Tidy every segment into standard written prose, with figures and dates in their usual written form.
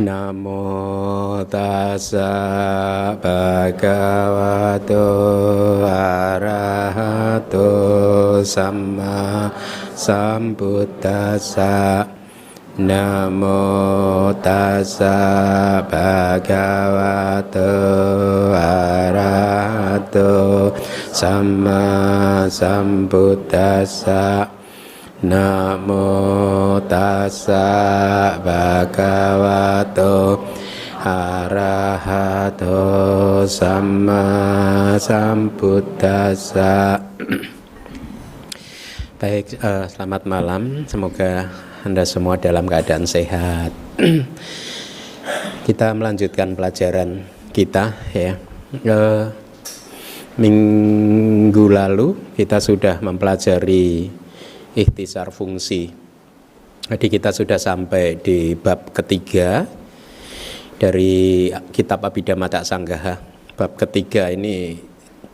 Namo tassa bhagavato arahato samma sambuddhassa. Namo tassa bhagavato arahato samma sambuddhassa. Namo tassa bhagavato arahato samma sambuddhassa. Baik, selamat malam. Semoga Anda semua dalam keadaan sehat. Kita melanjutkan pelajaran kita ya. Minggu lalu kita sudah mempelajari ikhtisar fungsi. Jadi kita sudah sampai di bab ketiga dari kitab Abhidhamma Sanggaha. Bab ketiga ini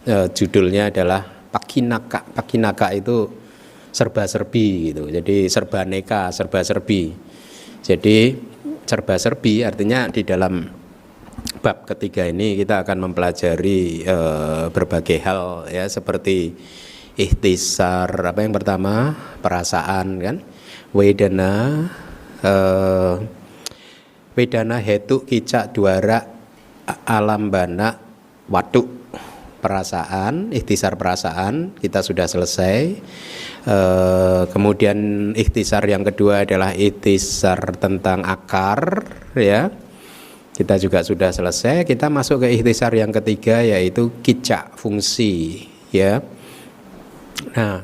judulnya adalah Pakinaka. Pakinaka itu serba-serbi gitu. Jadi serba-neka, serba-serbi. Jadi serba-serbi artinya di dalam bab ketiga ini kita akan mempelajari berbagai hal ya, seperti ikhtisar, apa yang pertama, perasaan kan, wedana, wedana hetu kicak dwara alambana watu, perasaan, ikhtisar perasaan kita sudah selesai. Kemudian ikhtisar yang kedua adalah ikhtisar tentang akar ya, kita juga sudah selesai. Kita masuk ke ikhtisar yang ketiga yaitu kicak, fungsi ya. Nah,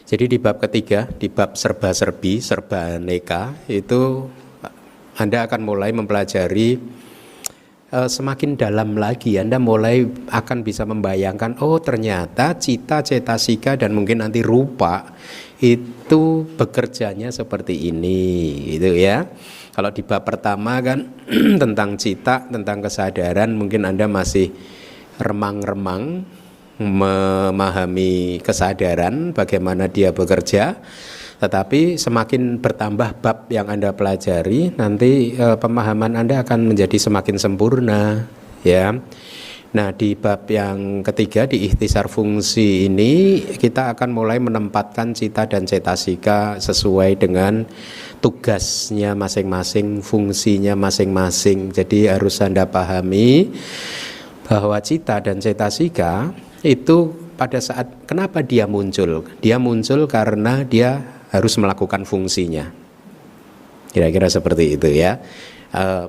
jadi di bab ketiga, di bab serba-serbi, serba-neka, itu Anda akan mulai mempelajari semakin dalam lagi. Anda mulai akan bisa membayangkan, oh ternyata cita, cetasika, dan mungkin nanti rupa itu bekerjanya seperti ini, gitu ya. Kalau di bab pertama kan tentang cita, tentang kesadaran, mungkin Anda masih remang-remang memahami kesadaran, bagaimana dia bekerja. Tetapi semakin bertambah bab yang Anda pelajari, nanti pemahaman Anda akan menjadi semakin sempurna ya. Nah, di bab yang ketiga di ikhtisar fungsi ini kita akan mulai menempatkan cita dan cetasika sesuai dengan tugasnya masing-masing, fungsinya masing-masing. Jadi harus Anda pahami bahwa cita dan cetasika itu pada saat kenapa dia muncul? Dia muncul karena dia harus melakukan fungsinya. Kira-kira seperti itu ya.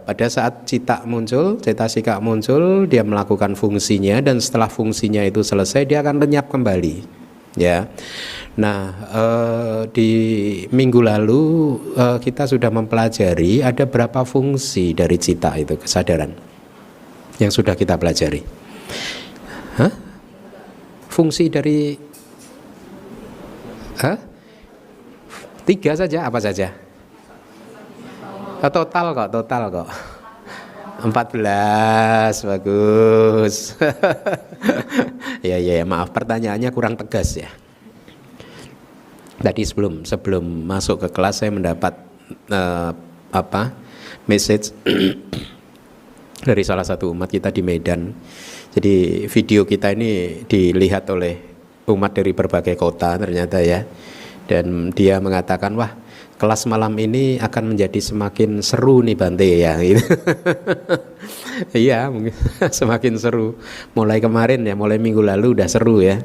Pada saat cita muncul, cetasika muncul, dia melakukan fungsinya, dan setelah fungsinya itu selesai dia akan lenyap kembali. Ya. Nah, di minggu lalu kita sudah mempelajari ada berapa fungsi dari cita itu, kesadaran yang sudah kita pelajari. Hah? Fungsi dari tiga saja, apa saja? Total kok 14, bagus. ya maaf, pertanyaannya kurang tegas ya. Tadi sebelum masuk ke kelas saya mendapat message dari salah satu umat kita di Medan. Jadi video kita ini dilihat oleh umat dari berbagai kota ternyata ya. Dan dia mengatakan, wah kelas malam ini akan menjadi semakin seru nih Bante ya. Iya mungkin semakin seru. Mulai kemarin ya, mulai minggu lalu udah seru ya.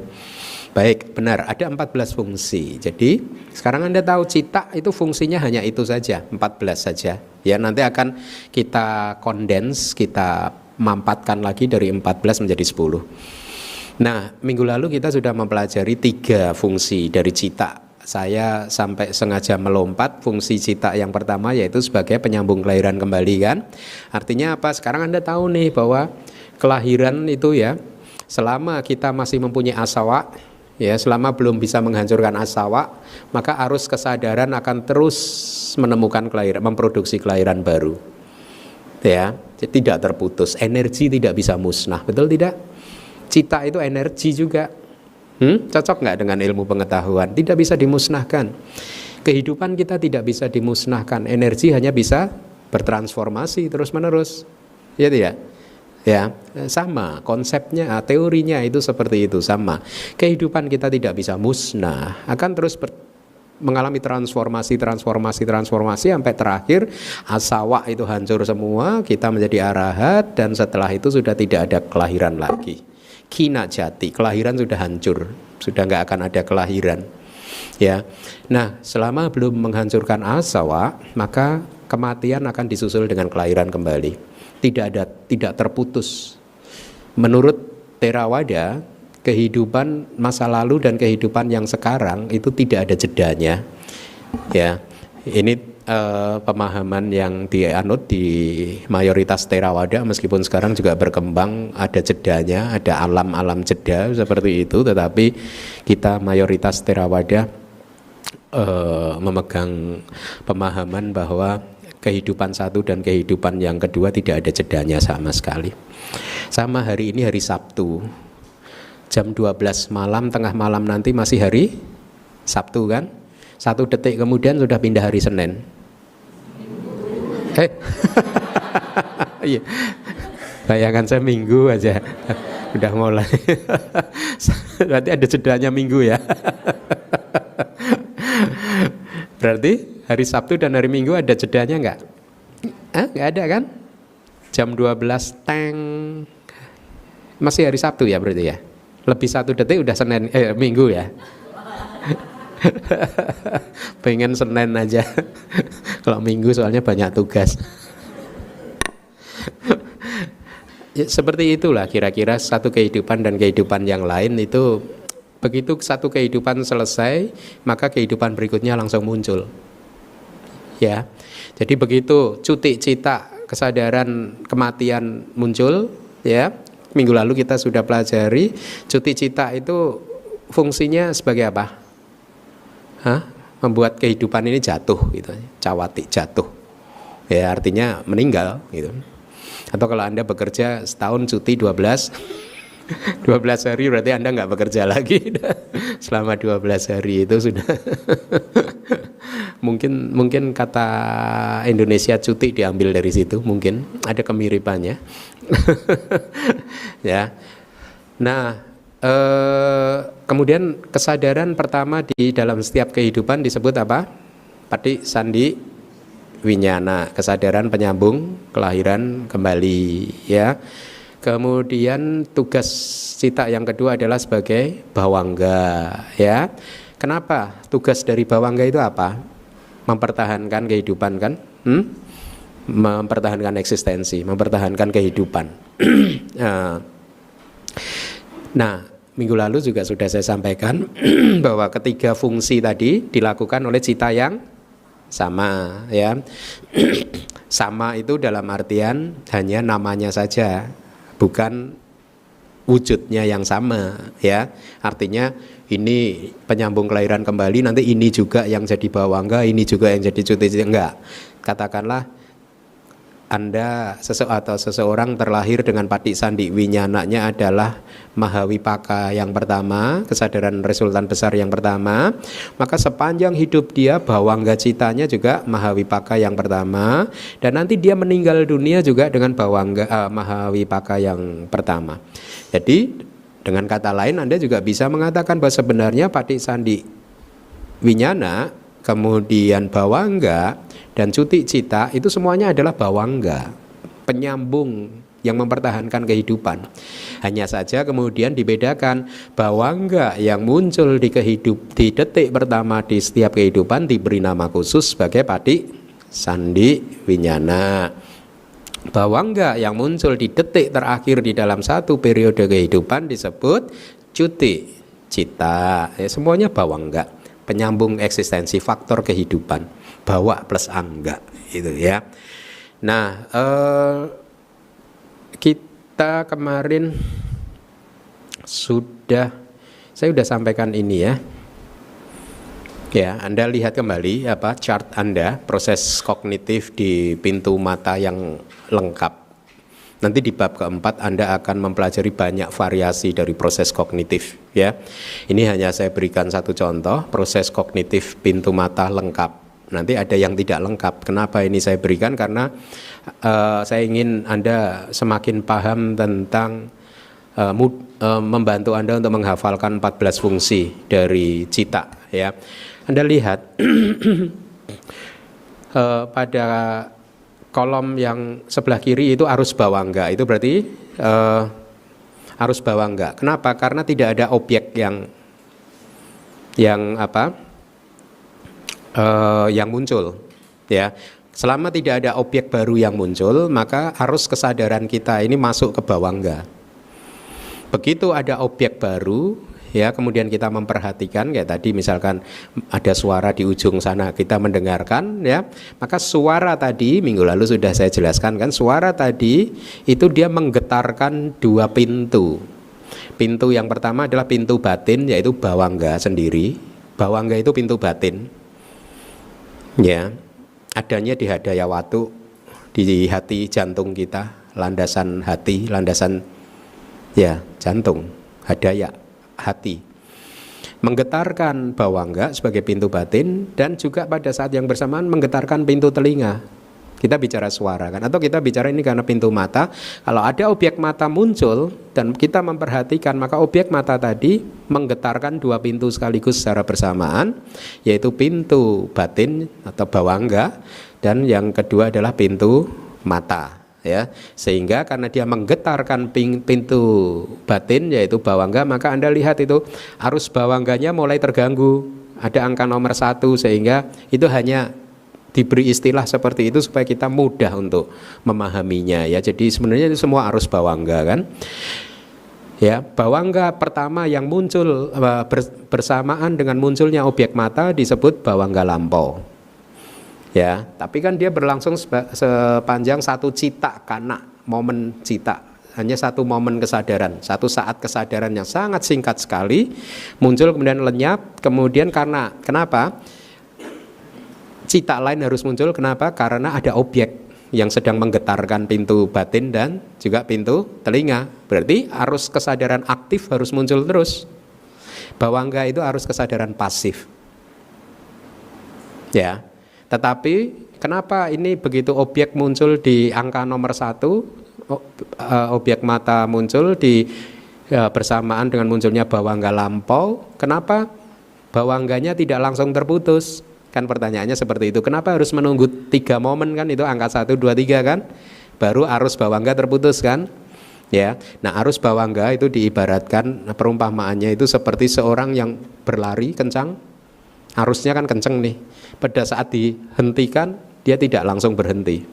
Baik, benar, ada 14 fungsi. Jadi sekarang Anda tahu cita itu fungsinya hanya itu saja, 14 saja. Ya, nanti akan kita kondens, kita mampatkan lagi dari 14 menjadi 10. Nah, minggu lalu kita sudah mempelajari 3 fungsi dari cita. Saya sampai sengaja melompat fungsi cita yang pertama, yaitu sebagai penyambung kelahiran kembali kan. Artinya apa? Sekarang Anda tahu nih bahwa kelahiran itu ya, selama kita masih mempunyai asawa, ya, selama belum bisa menghancurkan asawa, maka arus kesadaran akan terus menemukan kelahiran, memproduksi kelahiran baru. Ya, tidak terputus, energi tidak bisa musnah, betul tidak? Cita itu energi juga. Cocok nggak dengan ilmu pengetahuan? Tidak bisa dimusnahkan. Kehidupan kita tidak bisa dimusnahkan, energi hanya bisa bertransformasi terus-menerus. Ya tidak? Ya, sama konsepnya, teorinya itu seperti itu, sama. Kehidupan kita tidak bisa musnah, akan terus mengalami transformasi sampai terakhir asawa itu hancur semua, kita menjadi arahat, dan setelah itu sudah tidak ada kelahiran lagi. Kina jati, kelahiran sudah hancur, sudah nggak akan ada kelahiran. Ya, nah selama belum menghancurkan asawa, maka kematian akan disusul dengan kelahiran kembali. Tidak terputus. Menurut Theravada, kehidupan masa lalu dan kehidupan yang sekarang itu tidak ada jedanya. Ya, ini pemahaman yang dianut di mayoritas Theravada, meskipun sekarang juga berkembang ada jedanya, ada alam-alam jeda seperti itu, tetapi kita mayoritas Theravada memegang pemahaman bahwa kehidupan satu dan kehidupan yang kedua tidak ada jedanya sama sekali. Sama hari ini hari Sabtu, jam 12 malam, tengah malam nanti masih hari Sabtu kan? 1 detik kemudian sudah pindah hari Senin. Iya. Bayangkan saya Minggu aja udah mulai. Berarti ada jedanya Minggu ya. Berarti hari Sabtu dan hari Minggu ada jedanya enggak? Enggak ada kan? Jam 12 teng. Masih hari Sabtu ya berarti ya. Lebih 1 detik udah Senin Minggu ya. Pengen Senin aja. Kalau Minggu soalnya banyak tugas. Ya, seperti itulah kira-kira satu kehidupan dan kehidupan yang lain itu. Begitu satu kehidupan selesai, maka kehidupan berikutnya langsung muncul. Ya. Jadi begitu cuti cita kesadaran kematian muncul, ya. Minggu lalu kita sudah pelajari cuti cita itu fungsinya sebagai apa? Membuat kehidupan ini jatuh gitu. Cawati, jatuh. Ya, artinya meninggal gitu. Atau kalau Anda bekerja setahun cuti 12 hari berarti Anda nggak bekerja lagi. Selama 12 hari itu sudah mungkin kata Indonesia cuti diambil dari situ, mungkin ada kemiripannya. Ya. Nah, kemudian kesadaran pertama di dalam setiap kehidupan disebut apa? Pati sandi winyana, kesadaran penyambung kelahiran kembali, ya. Kemudian tugas cita yang kedua adalah sebagai bawangga, ya. Kenapa? Tugas dari bawangga itu apa? Mempertahankan kehidupan kan? Mempertahankan eksistensi, mempertahankan kehidupan. Nah, minggu lalu juga sudah saya sampaikan bahwa ketiga fungsi tadi dilakukan oleh cita yang sama, ya. Sama itu dalam artian hanya namanya saja, bukan wujudnya yang sama, ya. Artinya ini penyambung kelahiran kembali, nanti ini juga yang jadi bawangga, ini juga yang jadi cuti, enggak. Katakanlah Anda atau seseorang terlahir dengan pati sandi winyananya adalah Mahawipaka yang pertama, kesadaran resultan besar yang pertama, maka sepanjang hidup dia bawangga citanya juga Mahawipaka yang pertama, dan nanti dia meninggal dunia juga dengan bawangga Mahawipaka yang pertama. Jadi dengan kata lain Anda juga bisa mengatakan bahwa sebenarnya pati sandi winyana, kemudian bawangga dan cuti cita itu semuanya adalah bawangga, penyambung yang mempertahankan kehidupan. Hanya saja kemudian dibedakan, bawangga yang muncul di detik pertama di setiap kehidupan diberi nama khusus sebagai pati sandi winyana. Bawangga yang muncul di detik terakhir di dalam satu periode kehidupan disebut cuti cita. Ya, semuanya bawangga, penyambung eksistensi, faktor kehidupan, bawa plus angga itu, ya. Nah, kita kemarin saya sudah sampaikan ini, ya. Ya, Anda lihat kembali chart Anda, proses kognitif di pintu mata yang lengkap. Nanti di bab keempat Anda akan mempelajari banyak variasi dari proses kognitif, ya. Ini hanya saya berikan satu contoh, proses kognitif pintu mata lengkap, Nanti ada yang tidak lengkap. Kenapa ini saya berikan? Karena saya ingin Anda semakin paham tentang membantu Anda untuk menghafalkan 14 fungsi dari cita, ya. Anda lihat pada kolom yang sebelah kiri itu arus bawangga. Itu berarti arus bawangga. Kenapa? Karena tidak ada objek yang yang muncul, ya. Selama tidak ada objek baru yang muncul, maka arus kesadaran kita ini masuk ke bawangga. Begitu ada objek baru, ya, kemudian kita memperhatikan, kayak tadi misalkan ada suara di ujung sana, kita mendengarkan, ya, maka suara tadi minggu lalu sudah saya jelaskan kan, suara tadi itu dia menggetarkan dua pintu. Pintu yang pertama adalah pintu batin, yaitu bawangga sendiri. Bawangga itu pintu batin, ya, adanya di hadaya watu, di hati jantung kita, landasan hati, landasan, ya, jantung, hadaya hati. Menggetarkan bawangga sebagai pintu batin, dan juga pada saat yang bersamaan menggetarkan pintu telinga. Kita bicara suara kan, atau kita bicara ini karena pintu mata. Kalau ada objek mata muncul dan kita memperhatikan, maka objek mata tadi menggetarkan dua pintu sekaligus secara bersamaan, yaitu pintu batin atau bawangga, dan yang kedua adalah pintu mata, ya. Sehingga karena dia menggetarkan pintu batin yaitu bawangga, maka Anda lihat itu arus bawangganya mulai terganggu. Ada angka nomor 1, sehingga itu hanya diberi istilah seperti itu supaya kita mudah untuk memahaminya, ya. Jadi sebenarnya itu semua arus bawangga kan, ya. Bawangga pertama yang muncul bersamaan dengan munculnya objek mata disebut bawangga lampau, ya. Tapi kan dia berlangsung sepanjang satu cita kana, momen cita, hanya satu momen kesadaran, satu saat kesadaran yang sangat singkat sekali, muncul kemudian lenyap. Kemudian kenapa cita lain harus muncul? Kenapa? Karena ada objek yang sedang menggetarkan pintu batin dan juga pintu telinga. Berarti arus kesadaran aktif harus muncul terus. Bawangga itu arus kesadaran pasif, ya. Tetapi kenapa ini begitu objek muncul di angka nomor 1, objek mata muncul di bersamaan dengan munculnya bawangga lampau, kenapa bawangganya tidak langsung terputus? Kan pertanyaannya seperti itu. Kenapa harus menunggu 3 momen kan, itu angka 1, 2, 3 kan, baru arus bawangga terputus kan, ya. Nah, arus bawangga itu diibaratkan, perumpamaannya itu seperti seorang yang berlari kencang, arusnya kan kencang nih. Pada saat dihentikan dia tidak langsung berhenti.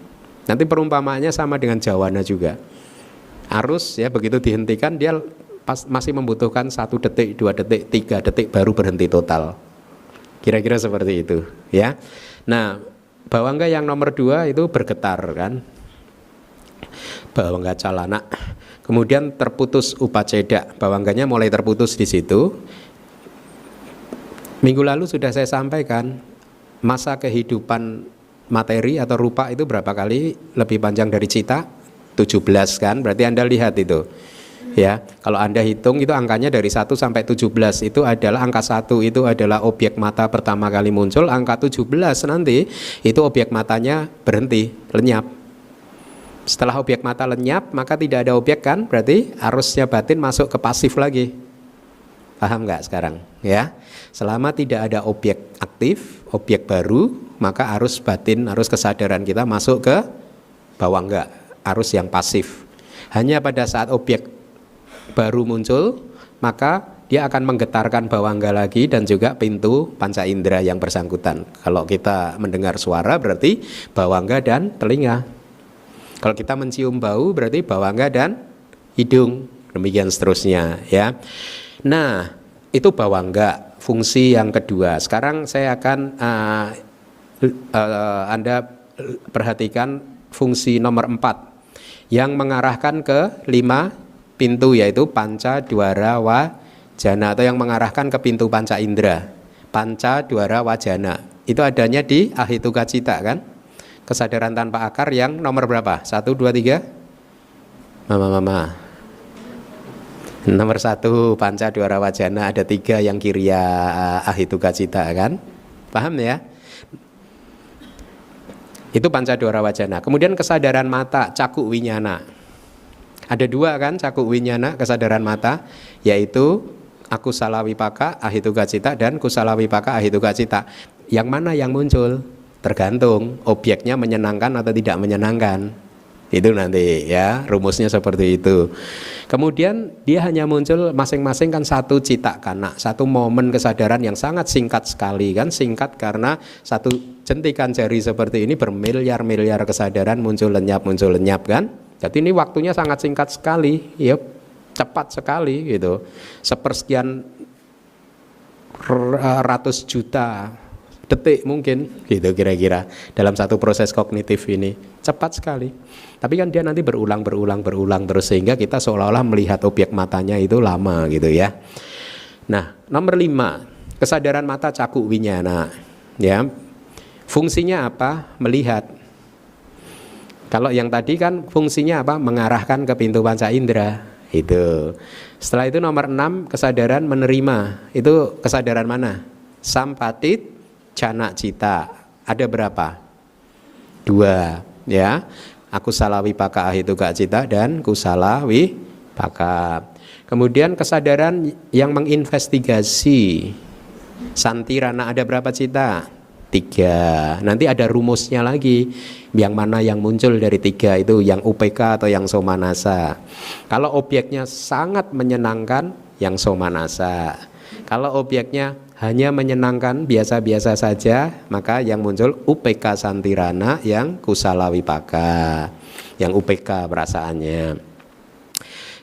Nanti perumpamaannya sama dengan jawana juga. Arus, ya, begitu dihentikan dia masih membutuhkan 1 detik, 2 detik, 3 detik baru berhenti total. Kira-kira seperti itu, ya. Nah, bawangga yang nomor 2 itu bergetar kan, bawangga calana. Kemudian terputus upaceda, bawangganya mulai terputus di situ. Minggu lalu sudah saya sampaikan, masa kehidupan materi atau rupa itu berapa kali lebih panjang dari cita? 17 kan, berarti Anda lihat itu, ya. Kalau Anda hitung itu angkanya dari 1 sampai 17, itu adalah angka 1 itu adalah objek mata pertama kali muncul, angka 17 nanti itu objek matanya berhenti, lenyap. Setelah objek mata lenyap, maka tidak ada objek kan, berarti arusnya batin masuk ke pasif lagi. Paham nggak sekarang, ya? Selama tidak ada objek aktif, objek baru, maka arus batin, arus kesadaran kita masuk ke bawangga, arus yang pasif. Hanya pada saat objek baru muncul, maka dia akan menggetarkan bawangga lagi dan juga pintu panca indera yang bersangkutan. Kalau kita mendengar suara berarti bawangga dan telinga. Kalau kita mencium bau berarti bawangga dan hidung. Demikian seterusnya, ya. Nah, itu bawangga, fungsi yang kedua. Sekarang saya akan Anda perhatikan fungsi nomor 4 yang mengarahkan ke 5 pintu, yaitu panca dwara wajana, atau yang mengarahkan ke pintu panca indera. Panca dwara wajana itu adanya di ahituka cita kan, kesadaran tanpa akar yang nomor berapa? 1, 2, 3. Mama. Nomor 1 panca dwara wajana, ada 3 yang kiriya ahituka cita kan. Paham ya? Itu pancadora wajana. Kemudian kesadaran mata, cakuk winyana. Ada dua kan cakuk winyana, kesadaran mata, yaitu akusala wipaka ahituka cita dan kusala wipaka ahituka cita. Yang mana yang muncul? Tergantung objeknya menyenangkan atau tidak menyenangkan. Itu nanti ya, rumusnya seperti itu. Kemudian dia hanya muncul masing-masing kan satu cita kana, satu momen kesadaran yang sangat singkat sekali kan, singkat karena satu jentikan jari seperti ini bermiliar-miliar kesadaran muncul lenyap kan. Jadi ini waktunya sangat singkat sekali, ya cepat sekali gitu. Sepersekian ratus juta detik mungkin gitu kira-kira dalam satu proses kognitif ini, cepat sekali. Tapi kan dia nanti berulang terus sehingga kita seolah-olah melihat objek matanya itu lama gitu ya. Nah, nomor 5, kesadaran mata cakuk winyana ya. Fungsinya apa? Melihat. Kalau yang tadi kan fungsinya apa? Mengarahkan ke pintu panca indera itu. Setelah itu nomor 6, kesadaran menerima. Itu kesadaran mana? Sampatit jana cita. Ada berapa? 2 ya. Akusala wipaka ahituka cita dan kusala wipaka. Kemudian kesadaran yang menginvestigasi. Santirana ada berapa cita? 3. Nanti ada rumusnya lagi. Yang mana yang muncul dari 3 itu, yang UPK atau yang somanasa. Kalau objeknya sangat menyenangkan, yang somanasa. Kalau objeknya hanya menyenangkan, biasa-biasa saja, maka yang muncul UPK santirana, yang kusala wipaka, yang UPK perasaannya.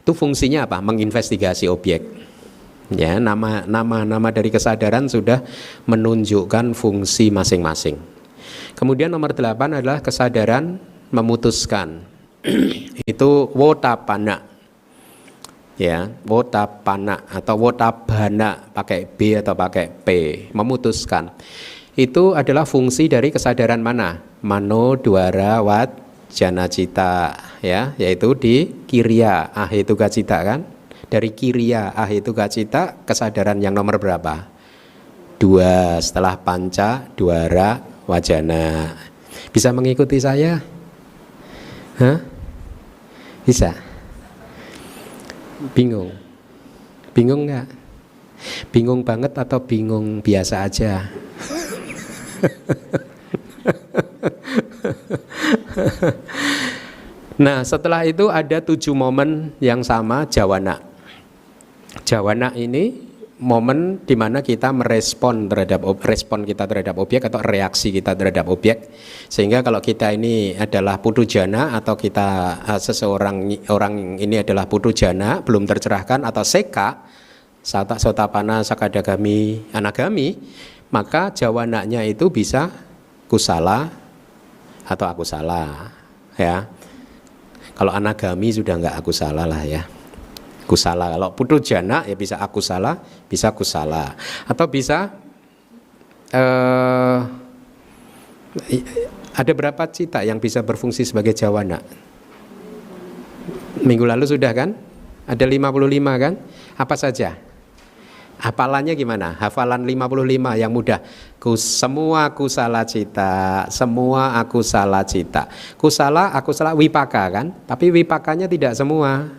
Itu fungsinya apa? Menginvestigasi objek. Ya, nama dari kesadaran sudah menunjukkan fungsi masing-masing. Kemudian nomor 8 adalah kesadaran memutuskan. Itu wotapana. Ya, wotapana atau wotabana pakai B atau pakai P, memutuskan. Itu adalah fungsi dari kesadaran mana? Mano dwara wat jana cita ya, yaitu di kiriya ahituka cita kan? Dari kiriya ahituka cita kesadaran yang nomor berapa? 2 setelah panca dwara wajana. Bisa mengikuti saya? Hah? Bisa? Bingung? Bingung nggak? Bingung banget atau bingung biasa aja? Nah, setelah itu ada 7 momen yang sama jawana. Jawana ini momen di mana kita merespon terhadap respon kita terhadap objek atau reaksi kita terhadap objek. Sehingga kalau kita ini adalah putujana atau kita orang ini adalah putujana belum tercerahkan atau seka sotapana sakadagami anagami, maka jawananya itu bisa kusala atau akusala ya. Kalau anagami sudah enggak akusala lah ya. Kusala. Kalau putujana ya bisa akusala, bisa kusala. Atau bisa ada berapa cita yang bisa berfungsi sebagai jawana? Minggu lalu sudah kan? Ada 55 kan? Apa saja? Hafalannya gimana? Hafalan 55 yang mudah. Semua kusala cita, semua akusala cita. Kusala, akusala, wipaka kan? Tapi wipakanya tidak semua.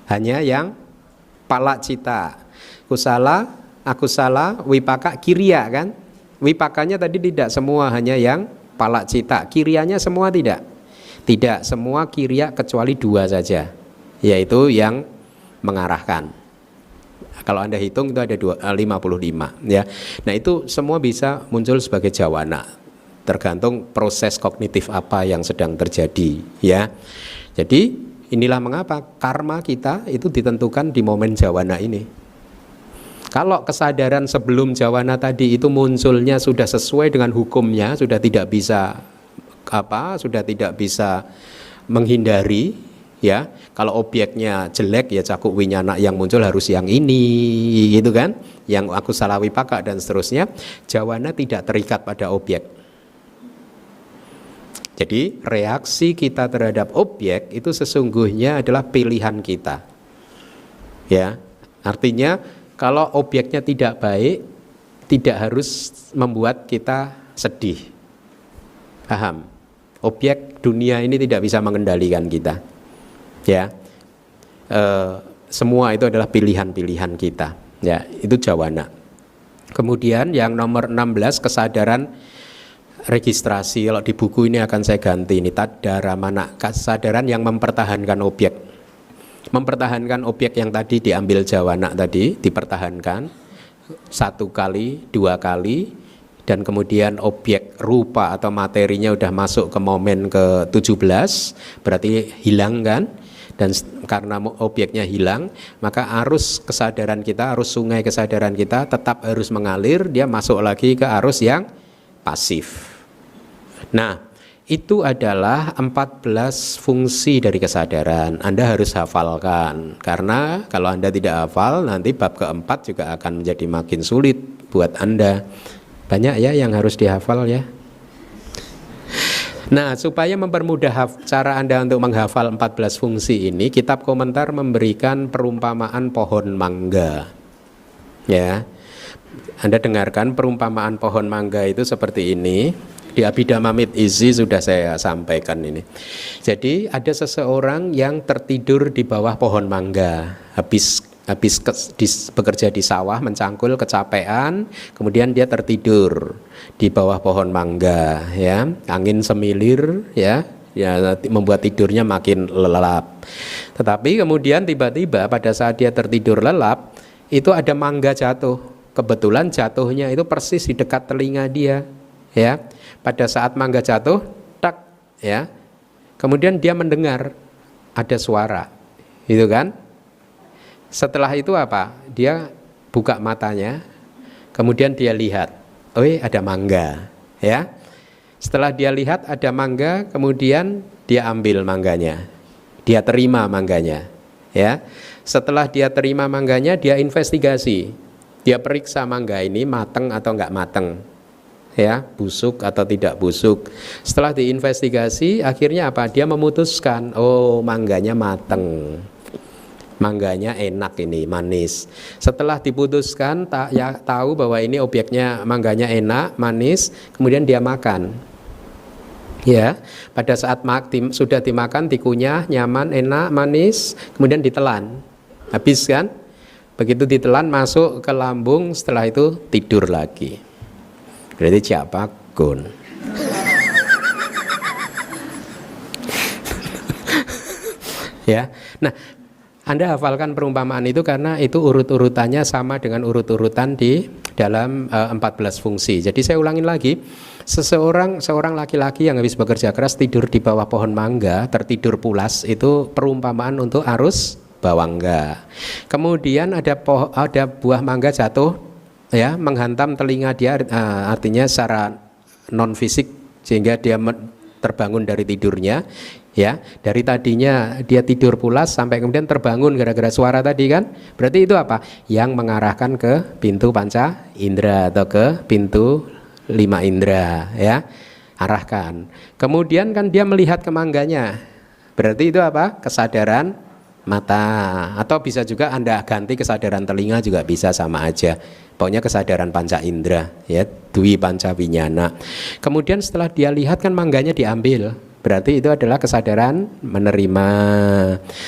Hanya yang pala cita. Kusala, akusala, wipaka, kiriya kan? Wipakanya tadi tidak semua, hanya yang pala cita. Kiriyanya semua tidak? Tidak, semua kiriya kecuali 2 saja, yaitu yang mengarahkan. Kalau Anda hitung itu ada 55 ya. Nah itu semua bisa muncul sebagai jawana, tergantung proses kognitif apa yang sedang terjadi ya. Jadi inilah mengapa karma kita itu ditentukan di momen jawana ini. Kalau kesadaran sebelum jawana tadi itu munculnya sudah sesuai dengan hukumnya, sudah tidak bisa menghindari ya. Kalau objeknya jelek ya cakuk winyana yang muncul harus yang ini gitu kan, yang akusala wipaka dan seterusnya. Jawana tidak terikat pada objek. Jadi reaksi kita terhadap objek itu sesungguhnya adalah pilihan kita. Ya, artinya kalau objeknya tidak baik, tidak harus membuat kita sedih. Paham? Objek dunia ini tidak bisa mengendalikan kita. Ya, semua itu adalah pilihan-pilihan kita. Ya, itu jawana. Kemudian yang nomor 16, kesadaran registrasi. Kalau di buku ini akan saya ganti ini, tadara mana, kesadaran yang mempertahankan objek. Mempertahankan objek yang tadi diambil jawana tadi, dipertahankan 1 kali, 2 kali, dan kemudian objek rupa atau materinya udah masuk ke momen ke-17, berarti hilang kan? Dan karena objeknya hilang, maka arus kesadaran kita, arus sungai kesadaran kita tetap harus mengalir, dia masuk lagi ke arus yang pasif. Nah, itu adalah 14 fungsi dari kesadaran. Anda harus hafalkan, karena kalau Anda tidak hafal, nanti bab keempat juga akan menjadi makin sulit buat Anda. Banyak ya yang harus dihafal ya. Nah, supaya mempermudah cara Anda untuk menghafal 14 fungsi ini, kitab komentar memberikan perumpamaan pohon mangga. Ya. Anda dengarkan perumpamaan pohon mangga itu seperti ini. Di Abhidhamma Izi sudah saya sampaikan ini. Jadi ada seseorang yang tertidur di bawah pohon mangga. Habis bekerja di sawah, mencangkul, kecapean, kemudian dia tertidur di bawah pohon mangga, ya, angin semilir, ya, membuat tidurnya makin lelap. Tetapi kemudian tiba-tiba pada saat dia tertidur lelap, itu ada mangga jatuh. Kebetulan jatuhnya itu persis di dekat telinga dia, ya. Pada saat mangga jatuh, tak, ya, kemudian dia mendengar ada suara, gitu kan? Setelah itu apa? Dia buka matanya, kemudian dia lihat, oh ada mangga, ya. Setelah dia lihat ada mangga, kemudian dia ambil mangganya, dia terima mangganya, ya. Setelah dia terima mangganya, dia investigasi, dia periksa mangga ini mateng atau enggak mateng, ya, busuk atau tidak busuk. Setelah diinvestigasi, akhirnya apa? Dia memutuskan, oh mangganya mateng. Mangganya enak ini, manis. Setelah diputuskan, tahu bahwa ini objeknya mangganya enak, manis, kemudian dia makan. Ya, pada saat sudah dimakan, dikunyah, nyaman, enak, manis, kemudian ditelan. Habis kan? Begitu ditelan masuk ke lambung, setelah itu tidur lagi. Berarti Japakun. Ya. Nah, Anda hafalkan perumpamaan itu karena itu urut-urutannya sama dengan urut-urutan di dalam 14 fungsi. Jadi saya ulangin lagi, seorang laki-laki yang habis bekerja keras tidur di bawah pohon mangga, tertidur pulas, itu perumpamaan untuk arus bawangga. Kemudian ada buah mangga jatuh, ya, menghantam telinga dia, artinya secara non fisik, sehingga dia terbangun dari tidurnya. Ya, dari tadinya dia tidur pulas sampai kemudian terbangun gara-gara suara tadi kan, berarti itu apa? Yang mengarahkan ke pintu panca indera atau ke pintu 5 indera, ya, arahkan. Kemudian kan dia melihat ke mangganya, berarti itu apa? Kesadaran mata, atau bisa juga Anda ganti kesadaran telinga juga bisa, sama aja. Pokoknya kesadaran panca indera, ya, dwi panca winyana. Kemudian setelah dia lihat kan mangganya diambil, berarti itu adalah kesadaran menerima.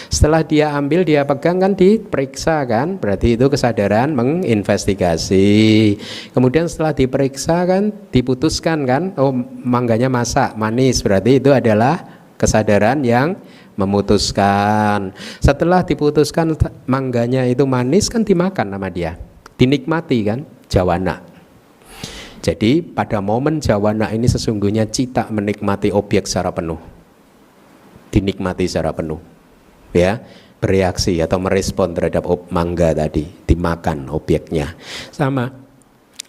Setelah dia ambil, dia pegang kan, diperiksa kan, berarti itu kesadaran menginvestigasi. Kemudian setelah diperiksa kan, diputuskan kan, oh mangganya masak, manis, berarti itu adalah kesadaran yang memutuskan. Setelah diputuskan mangganya itu manis kan, dimakan sama dia, dinikmati kan, jawana. Jadi pada momen jawana ini sesungguhnya cita menikmati objek secara penuh, dinikmati secara penuh, ya, bereaksi atau merespon terhadap mangga tadi, dimakan objeknya. Sama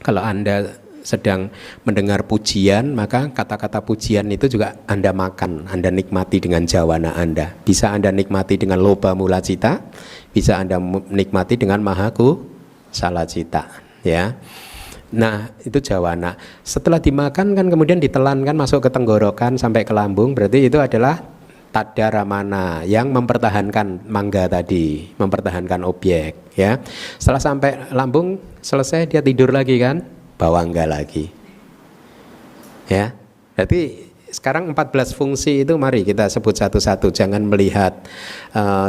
kalau Anda sedang mendengar pujian, maka kata-kata pujian itu juga Anda makan, Anda nikmati dengan jawana Anda. Bisa Anda nikmati dengan loba mula cita, bisa Anda nikmati dengan mahaku salah cita, ya. Nah, itu jawana. Setelah dimakan kan kemudian ditelan kan, masuk ke tenggorokan sampai ke lambung, berarti itu adalah tadaramana yang mempertahankan mangga tadi, mempertahankan objek, ya. Setelah sampai lambung selesai, dia tidur lagi kan, bawangga lagi. Ya. Berarti sekarang 14 fungsi itu mari kita sebut satu-satu, jangan melihat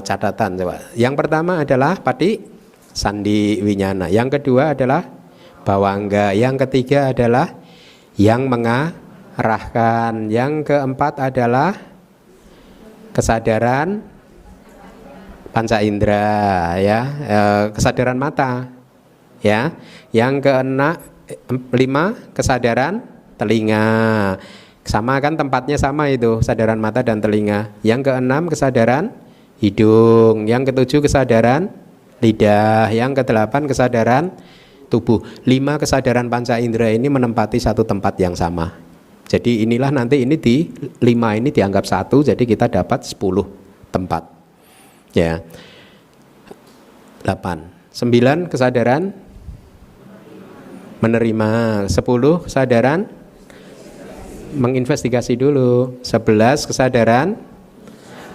catatan coba. Yang pertama adalah pati sandi winyana, yang kedua adalah bawangga, yang ketiga adalah yang mengarahkan, yang keempat adalah kesadaran panca indera, ya, kesadaran mata, ya. Yang keenam, 5 kesadaran telinga, sama kan tempatnya sama itu, kesadaran mata dan telinga. Yang keenam kesadaran hidung, yang ketujuh kesadaran lidah, yang kedelapan kesadaran tubuh. 5 kesadaran panca indera ini menempati satu tempat yang sama. Jadi inilah nanti ini di 5 ini dianggap satu, jadi kita dapat 10 tempat. Ya. 8. 9 kesadaran menerima, 10 kesadaran menginvestigasi dulu, 11 kesadaran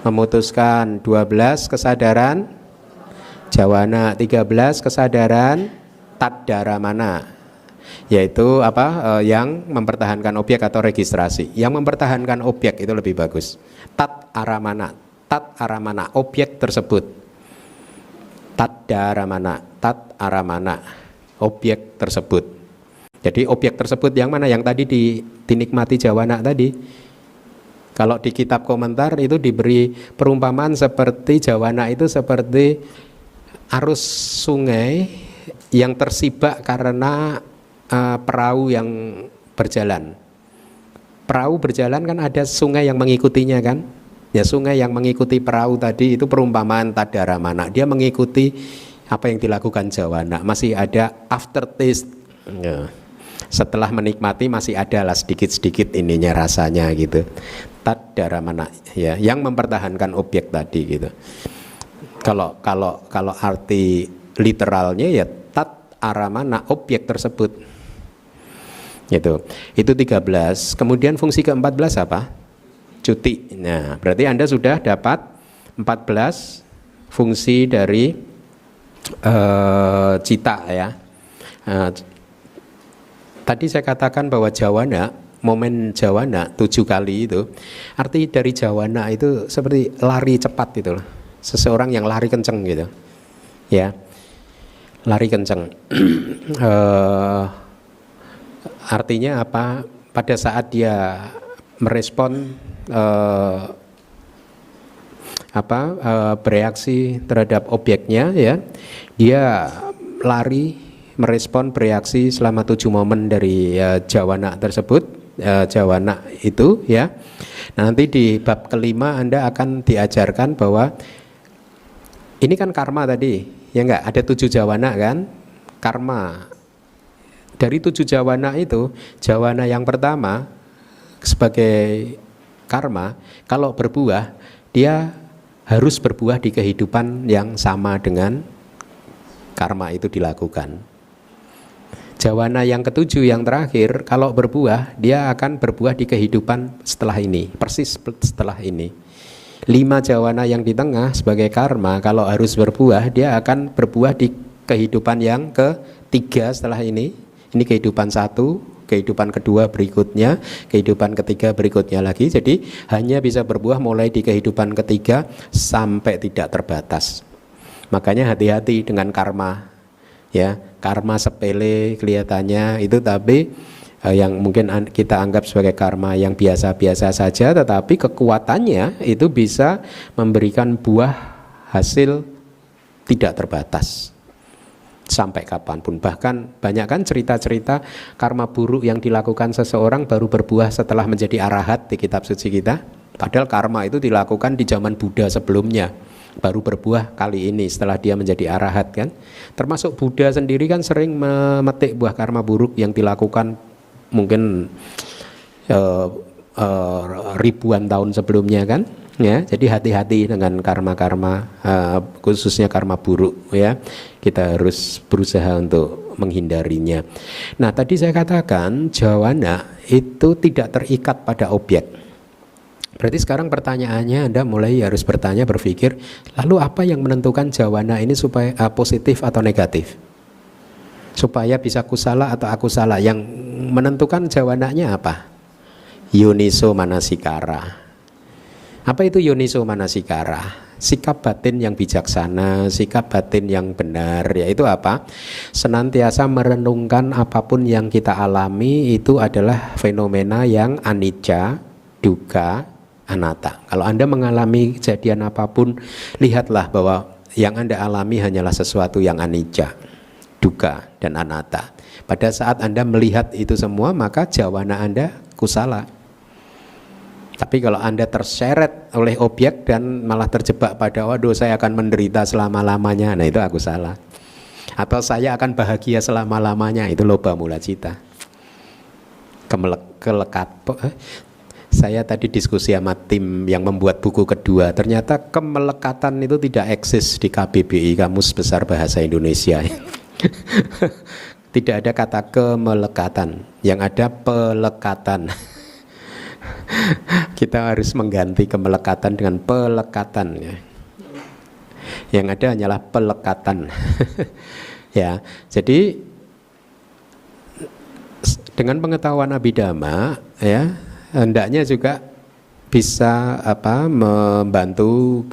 memutuskan, 12 kesadaran jawana, 13 kesadaran taddaramana, yaitu yang mempertahankan objek atau registrasi. Yang mempertahankan objek itu lebih bagus. Tat aramana, objek tersebut. Tat aramana, objek tersebut. Jadi objek tersebut yang mana? Yang tadi dinikmati jawana tadi. Kalau di kitab komentar itu diberi perumpamaan seperti jawana itu seperti arus sungai yang tersibak karena perahu yang berjalan. Perahu berjalan kan ada sungai yang mengikutinya kan? Ya, sungai yang mengikuti perahu tadi itu perumpamaan tadaramana. Dia mengikuti apa yang dilakukan jawana. Masih ada aftertaste. Ya. Setelah menikmati masih ada lah sedikit-sedikit ininya rasanya gitu. Tadaramana, ya, yang mempertahankan objek tadi gitu. Kalau arti literalnya ya tat aramana, objek tersebut. Gitu. Itu 13. Kemudian fungsi ke-14 apa? Cuti. Nah, berarti Anda sudah dapat 14 fungsi dari cita, ya. Tadi saya katakan bahwa jawana, momen jawana 7 kali itu, arti dari jawana itu seperti lari cepat gitu loh. Seseorang yang lari kenceng gitu. Ya. Lari kenceng. Artinya apa? Pada saat dia merespon bereaksi terhadap objeknya, ya, dia lari merespon bereaksi selama 7 momen dari jawana tersebut, jawana itu, ya. Nah, nanti di bab kelima Anda akan diajarkan bahwa ini kan karma tadi, ya enggak? Ada 7 jawana kan? Karma. Dari 7 jawana itu, jawana yang pertama sebagai karma, kalau berbuah, dia harus berbuah di kehidupan yang sama dengan karma itu dilakukan. Jawana yang ketujuh, yang terakhir, kalau berbuah, dia akan berbuah di kehidupan setelah ini, persis setelah ini. 5 jawana yang di tengah sebagai karma, kalau harus berbuah, dia akan berbuah di kehidupan yang ketiga setelah ini. Ini kehidupan 1, kehidupan kedua berikutnya, kehidupan ketiga berikutnya lagi. Jadi hanya bisa berbuah mulai di kehidupan ketiga sampai tidak terbatas. Makanya hati-hati dengan karma. Ya, karma sepele kelihatannya itu, tapi yang mungkin kita anggap sebagai karma yang biasa-biasa saja, tetapi kekuatannya itu bisa memberikan buah hasil tidak terbatas sampai kapanpun. Bahkan banyak kan cerita-cerita karma buruk yang dilakukan seseorang baru berbuah setelah menjadi arahat di kitab suci kita. Padahal karma itu dilakukan di zaman Buddha sebelumnya, baru berbuah kali ini setelah dia menjadi arahat kan. Termasuk Buddha sendiri kan sering memetik buah karma buruk yang dilakukan mungkin ribuan tahun sebelumnya kan. Ya, jadi hati-hati dengan karma-karma, khususnya karma buruk, ya. Kita harus berusaha untuk menghindarinya. Nah, tadi saya katakan jawana itu tidak terikat pada objek. Berarti sekarang pertanyaannya Anda mulai harus berpikir, lalu apa yang menentukan jawana ini supaya positif atau negatif? Supaya bisa kusala atau akusala, yang menentukan jawananya apa? Yoniso manasikara. Apa itu yoniso manasikara? Sikap batin yang bijaksana, sikap batin yang benar, yaitu apa? Senantiasa merenungkan apapun yang kita alami itu adalah fenomena yang anicca, dukkha, anatta. Kalau Anda mengalami kejadian apapun, lihatlah bahwa yang Anda alami hanyalah sesuatu yang anicca, dukkha, dan anatta. Pada saat Anda melihat itu semua, maka jawana Anda kusala. Tapi kalau Anda terseret oleh objek dan malah terjebak pada waduh saya akan menderita selama-lamanya, nah itu aku salah. Atau saya akan bahagia selama-lamanya, itu loba mula cita. Saya tadi diskusi sama tim yang membuat buku kedua, ternyata kemelekatan itu tidak eksis di KBBI, Kamus Besar Bahasa Indonesia. Tidak ada kata kemelekatan, yang ada pelekatan. Kita harus mengganti kemelekatan dengan pelekatan, ya. Yang ada hanyalah pelekatan. Ya, jadi dengan pengetahuan Abhidhamma, ya, hendaknya juga bisa membantu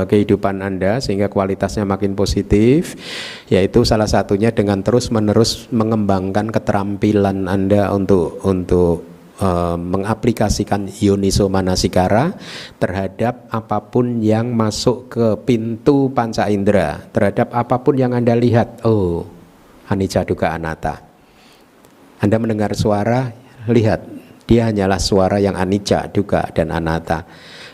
kehidupan Anda sehingga kualitasnya makin positif, yaitu salah satunya dengan terus-menerus mengembangkan keterampilan Anda untuk mengaplikasikan yoniso manasikara terhadap apapun yang masuk ke pintu panca indera, terhadap apapun yang Anda lihat. Oh, anicca dukkha anatta. Anda mendengar suara, lihat dia hanyalah suara yang anicca, dukkha, dan anatta.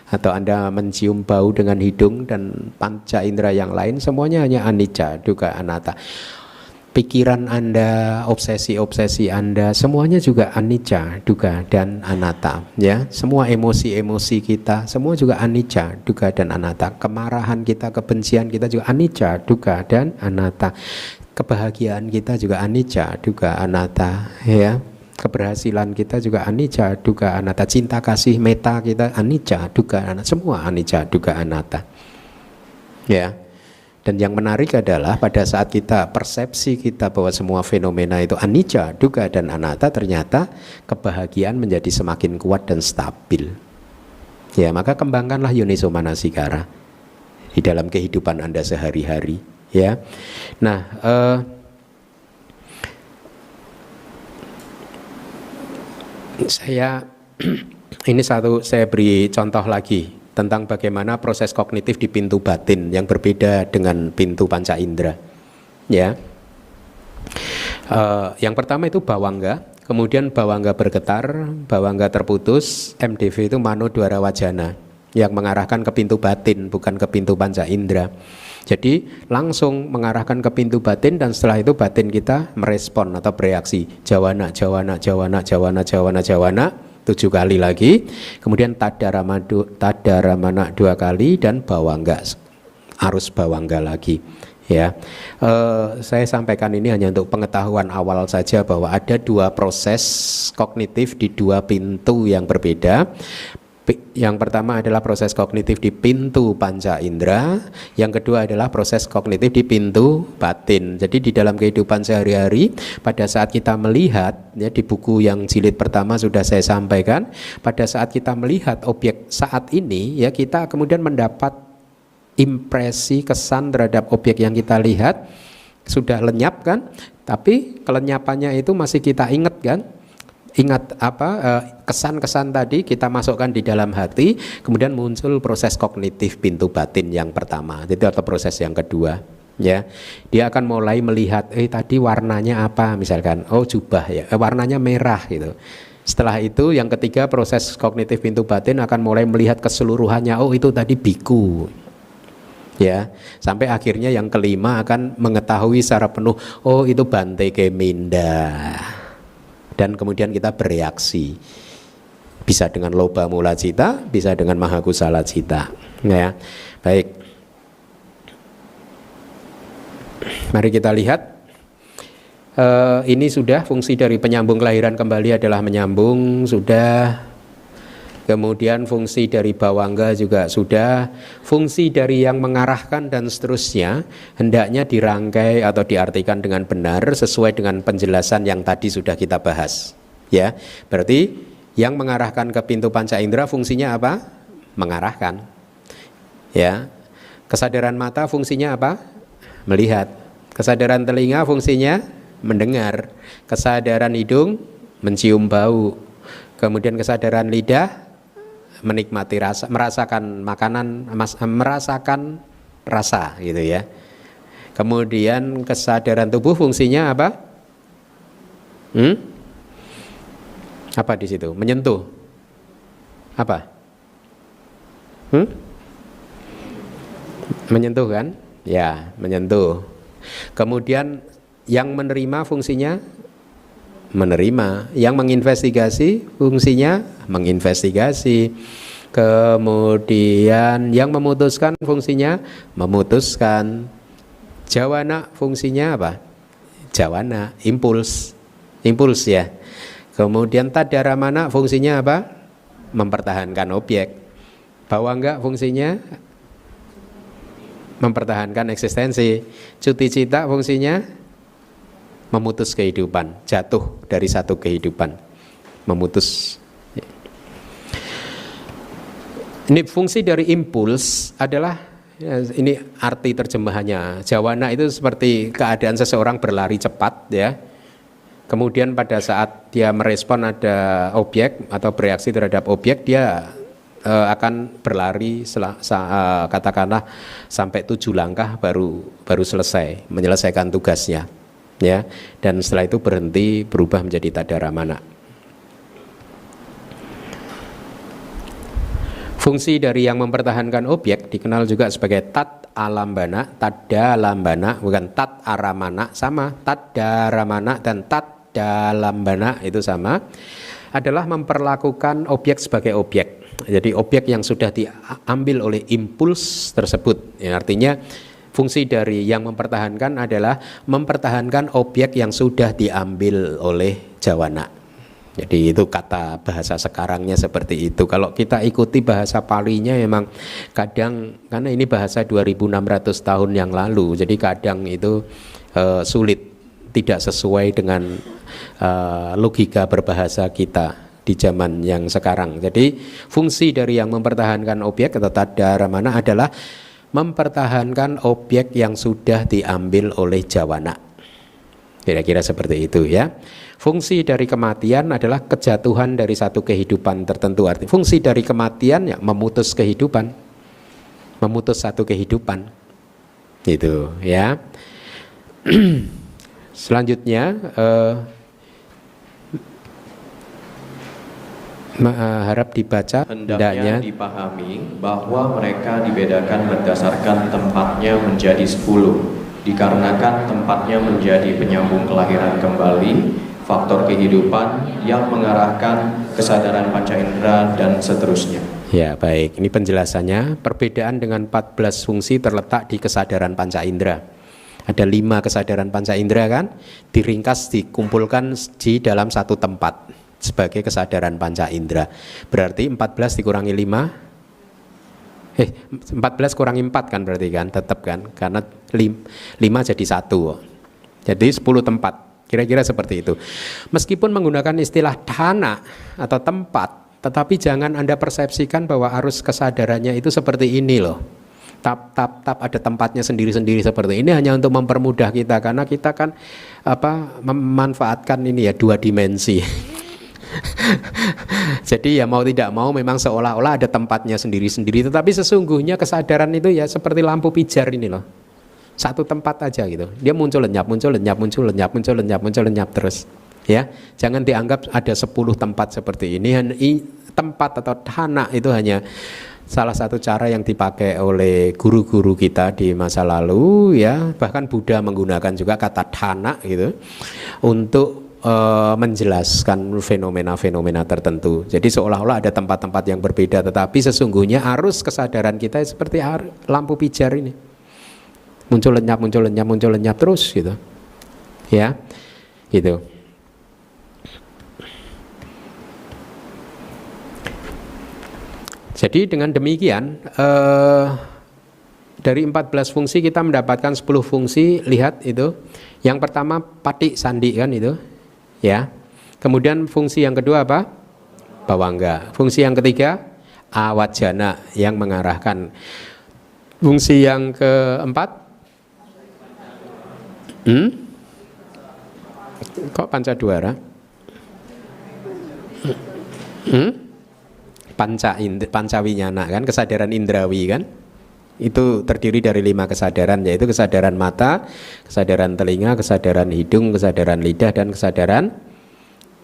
Atau Anda mencium bau dengan hidung dan panca indera yang lain, semuanya hanya anicca, dukkha, anatta. Pikiran Anda, obsesi-obsesi Anda, semuanya juga anicca, dukkha, dan anatta, ya. Semua emosi-emosi kita, semua juga anicca, dukkha, dan anatta. Kemarahan kita, kebencian kita juga anicca, dukkha, dan anatta. Kebahagiaan kita juga anicca, dukkha, anatta, ya. Keberhasilan kita juga anicca, dukkha, anatta. Cinta kasih meta kita anicca, dukkha, anatta. Semua anicca, dukkha, anatta, ya. Dan yang menarik adalah pada saat kita persepsi kita bahwa semua fenomena itu anicca, dukkha, dan anatta, ternyata kebahagiaan menjadi semakin kuat dan stabil. Ya, maka kembangkanlah yoniso manasikara di dalam kehidupan Anda sehari-hari, ya. Nah, saya beri contoh lagi tentang bagaimana proses kognitif di pintu batin yang berbeda dengan pintu panca indera, ya. Yang pertama itu bawangga, kemudian bawangga bergetar, bawangga terputus, MDV itu mano dwara wajana, yang mengarahkan ke pintu batin, bukan ke pintu panca indera. Jadi langsung mengarahkan ke pintu batin, dan setelah itu batin kita merespon atau bereaksi, jawana, jawana, jawana, jawana, jawana, jawana 7 kali lagi, kemudian tadaramana 2 kali, dan bawangga, arus bawangga lagi, ya. Saya sampaikan ini hanya untuk pengetahuan awal saja bahwa ada 2 proses kognitif di 2 pintu yang berbeda. Yang pertama adalah proses kognitif di pintu panca indera, yang kedua adalah proses kognitif di pintu batin. Jadi di dalam kehidupan sehari-hari, pada saat kita melihat, ya, di buku yang jilid pertama sudah saya sampaikan, pada saat kita melihat objek saat ini, ya, kita kemudian mendapat impresi, kesan terhadap objek yang kita lihat, sudah lenyap kan, tapi kelenyapannya itu masih kita ingat kan. Ingat kesan-kesan tadi kita masukkan di dalam hati, kemudian muncul proses kognitif pintu batin yang pertama, itu atau proses yang kedua, ya. Dia akan mulai melihat, tadi warnanya apa, misalkan, oh jubah, ya, warnanya merah gitu. Setelah itu yang ketiga, proses kognitif pintu batin akan mulai melihat keseluruhannya, oh itu tadi biku, ya. Sampai akhirnya yang kelima akan mengetahui secara penuh, oh itu Bante Keminda. Dan kemudian kita bereaksi, bisa dengan loba mula cita, bisa dengan mahakusala cita, ya. Baik, mari kita lihat. Ini sudah fungsi dari penyambung kelahiran kembali adalah menyambung, sudah. Kemudian fungsi dari bawangga juga sudah. Fungsi dari yang mengarahkan dan seterusnya hendaknya dirangkai atau diartikan dengan benar sesuai dengan penjelasan yang tadi sudah kita bahas, ya. Berarti Yang mengarahkan ke pintu panca indera fungsinya apa? Mengarahkan. Ya. Kesadaran mata fungsinya apa? Melihat. Kesadaran telinga fungsinya mendengar. Kesadaran hidung mencium bau. Kemudian kesadaran lidah menikmati rasa, merasakan makanan, merasakan rasa gitu ya. Kemudian kesadaran tubuh fungsinya apa? Apa di situ? Menyentuh. Apa? Menyentuh kan? Ya, menyentuh. Kemudian yang menerima fungsinya menerima, yang menginvestigasi fungsinya menginvestigasi. Kemudian yang memutuskan fungsinya memutuskan. Jawana fungsinya apa? Jawana, impuls. Impuls ya. Kemudian tadaramana fungsinya apa? Mempertahankan objek. Bawangga fungsinya mempertahankan eksistensi. Cuti cita fungsinya memutus kehidupan, jatuh dari satu kehidupan, memutus. Ini fungsi dari impuls adalah, ini arti terjemahannya. Jawana itu seperti keadaan seseorang berlari cepat ya. Kemudian pada saat dia merespon ada objek atau bereaksi terhadap objek, dia akan berlari katakanlah sampai 7 langkah baru selesai menyelesaikan tugasnya ya, dan setelah itu berhenti berubah menjadi tadaramana. Fungsi dari yang mempertahankan objek dikenal juga sebagai tat alambana, tadalambana, bukan tat aramana, sama tadaramana dan tat dalambana itu sama, adalah memperlakukan objek sebagai objek. Jadi objek yang sudah diambil oleh impuls tersebut, ya, artinya fungsi dari yang mempertahankan adalah mempertahankan objek yang sudah diambil oleh jawana. Jadi itu kata bahasa sekarangnya seperti itu. Kalau kita ikuti bahasa Palinya memang kadang, karena ini bahasa 2600 tahun yang lalu, jadi kadang itu sulit, tidak sesuai dengan logika berbahasa kita di zaman yang sekarang. Jadi fungsi dari yang mempertahankan objek atau tadaramana adalah mempertahankan objek yang sudah diambil oleh jawana. Kira-kira seperti itu ya. Fungsi dari kematian adalah kejatuhan dari satu kehidupan tertentu. Arti fungsi dari kematian ya memutus kehidupan, memutus satu kehidupan. Itu ya. Selanjutnya harap dibaca. Hendaknya dipahami bahwa mereka dibedakan berdasarkan tempatnya menjadi 10, dikarenakan tempatnya menjadi penyambung kelahiran kembali, faktor kehidupan yang mengarahkan kesadaran panca indera dan seterusnya. Ya baik, ini penjelasannya. Perbedaan dengan 14 fungsi terletak di kesadaran panca indera. Ada 5 kesadaran panca indera kan, diringkas, dikumpulkan di dalam satu tempat sebagai kesadaran panca indera. Berarti 14 dikurangi 5, 14 kurangi 4 kan berarti kan, tetap kan, karena 5 jadi 1. Jadi 10 tempat, kira-kira seperti itu. Meskipun menggunakan istilah dhana atau tempat, tetapi jangan Anda persepsikan bahwa arus kesadarannya itu seperti ini loh. Tap ada tempatnya sendiri-sendiri seperti ini, hanya untuk mempermudah kita, karena kita kan memanfaatkan ini ya 2 dimensi. Jadi ya mau tidak mau memang seolah-olah ada tempatnya sendiri-sendiri, tetapi sesungguhnya kesadaran itu ya seperti lampu pijar ini loh. Satu tempat aja gitu. Dia muncul lenyap, muncul lenyap, muncul lenyap, muncul lenyap, muncul lenyap terus. Ya, jangan dianggap ada 10 tempat seperti ini. Tempat atau dhana itu hanya salah satu cara yang dipakai oleh guru-guru kita di masa lalu ya, bahkan Buddha menggunakan juga kata dhana gitu untuk menjelaskan fenomena-fenomena tertentu. Jadi seolah-olah ada tempat-tempat yang berbeda, tetapi sesungguhnya arus kesadaran kita seperti lampu pijar ini. Muncul lenyap, muncul lenyap, muncul lenyap terus gitu. Ya. Gitu. Jadi dengan demikian dari 14 fungsi kita mendapatkan 10 fungsi. Lihat itu. Yang pertama patik sandi kan itu. Ya. Kemudian fungsi yang kedua apa? bawangga. Fungsi yang ketiga awajana yang mengarahkan. Fungsi yang keempat kok pancadwara? Pancawinyana kan, kesadaran indrawi kan, itu terdiri dari 5 kesadaran, yaitu kesadaran mata, kesadaran telinga, kesadaran hidung, kesadaran lidah, dan kesadaran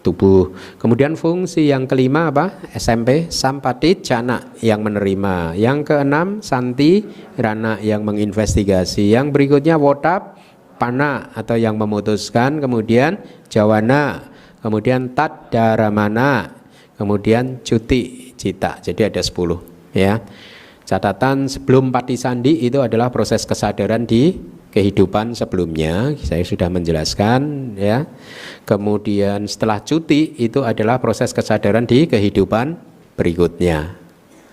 tubuh. Kemudian fungsi yang kelima apa? SMP sampaticana yang menerima. Yang keenam santi rana yang menginvestigasi. Yang berikutnya wotap pana atau yang memutuskan. Kemudian jawana, kemudian taddaramana, kemudian cuti cita. Jadi ada 10 ya. Catatan sebelum patisandi itu adalah proses kesadaran di kehidupan sebelumnya, saya sudah menjelaskan ya. Kemudian setelah cuti itu adalah proses kesadaran di kehidupan berikutnya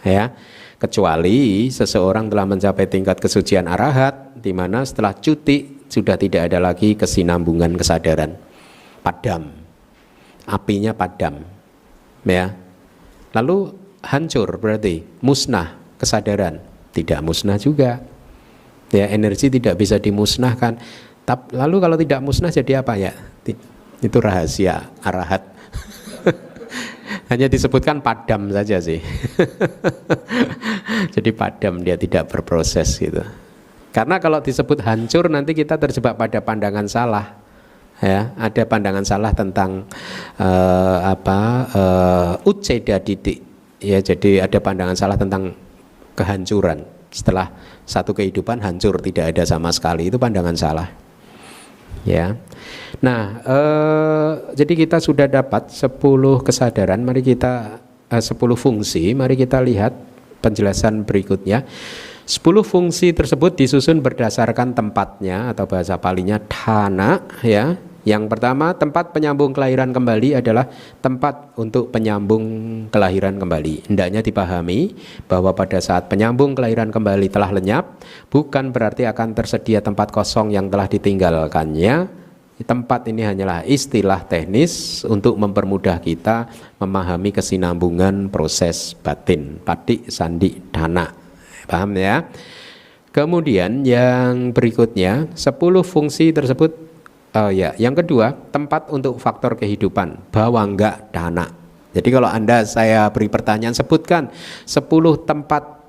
ya. Kecuali seseorang telah mencapai tingkat kesucian arahat, di mana setelah cuti sudah tidak ada lagi kesinambungan kesadaran, padam, apinya padam ya. Lalu hancur berarti musnah kesadaran, tidak musnah juga ya, energi tidak bisa dimusnahkan. Lalu kalau tidak musnah jadi apa ya? Itu rahasia arahat. Hanya disebutkan padam saja sih. Jadi padam, dia tidak berproses gitu. Karena kalau disebut hancur nanti kita terjebak pada pandangan salah. Ya, ada pandangan salah tentang uceda didik. Ya, jadi ada pandangan salah tentang kehancuran. Setelah satu kehidupan hancur, tidak ada sama sekali, itu pandangan salah. Ya. Nah, jadi kita sudah dapat 10 kesadaran. Mari kita 10 fungsi. Mari kita lihat penjelasan berikutnya. 10 fungsi tersebut disusun berdasarkan tempatnya atau bahasa Palinya dhana ya. Yang pertama, tempat penyambung kelahiran kembali adalah tempat untuk penyambung kelahiran kembali. Hendaknya dipahami bahwa pada saat penyambung kelahiran kembali telah lenyap, bukan berarti akan tersedia tempat kosong yang telah ditinggalkannya. Tempat ini hanyalah istilah teknis untuk mempermudah kita memahami kesinambungan proses batin, patik sandi dhana. Paham ya? Kemudian yang berikutnya 10 fungsi tersebut yang kedua, tempat untuk faktor kehidupan, bawangga dhana. Jadi kalau Anda saya beri pertanyaan, sebutkan 10 tempat